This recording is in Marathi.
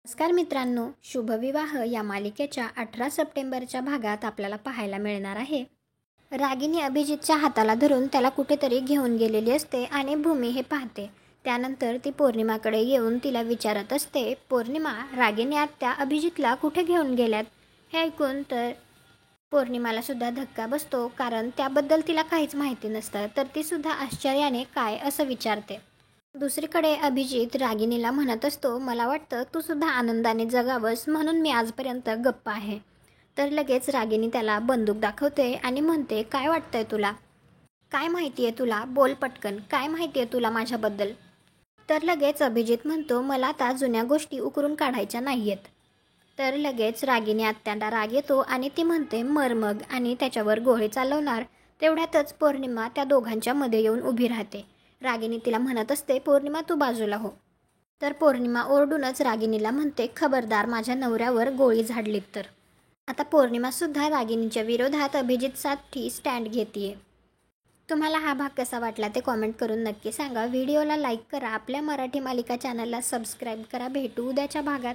नमस्कार मित्रांनो, शुभविवाह या मालिकेच्या 18 सप्टेंबरच्या भागात आपल्याला पाहायला मिळणार आहे. रागिनी अभिजितच्या हाताला धरून त्याला कुठेतरी घेऊन गेलेली असते आणि भूमी हे पाहते. त्यानंतर ती पौर्णिमाकडे येऊन तिला विचारत असते, पौर्णिमा, रागिनी आत्या अभिजितला कुठे घेऊन गेल्यात? हे ऐकून तर पौर्णिमाला सुद्धा धक्का बसतो, कारण त्याबद्दल तिला काहीच माहिती नसतं. तर ती सुद्धा आश्चर्याने काय असं विचारते. दुसरीकडे अभिजित रागिनीला म्हणत असतो, मला वाटतं तू सुद्धा आनंदाने जगावंस म्हणून मी आजपर्यंत गप्प आहे. तर लगेच रागिनी त्याला बंदूक दाखवते आणि म्हणते, काय वाटतंय तुला? काय माहिती आहे तुला? बोल पटकन, काय माहिती आहे तुला माझ्याबद्दल? तर लगेच अभिजित म्हणतो, मला आता जुन्या गोष्टी उकरून काढायच्या नाही आहेत. तर लगेच रागिनी आत्यांना राग येतो आणि ती म्हणते, मर मग, आणि त्याच्यावर गोळी चालवणार. तेवढ्यातच पौर्णिमा त्या दोघांच्या मध्ये येऊन उभी राहते. रागिनी तिला म्हणत असते, पौर्णिमा तू बाजूला हो. तर पौर्णिमा ओरडूनच रागिनीला म्हणते, खबरदार माझ्या नवऱ्यावर गोळी झाडलीत तर. आता पौर्णिमासुद्धा रागिनीच्या विरोधात अभिजितसाठी स्टँड घेते. तुम्हाला हा भाग कसा वाटला ते कॉमेंट करून नक्की सांगा. व्हिडिओला लाईक करा, आपल्या मराठी मालिका चॅनलला सबस्क्राईब करा. भेटू उद्याच्या भागात.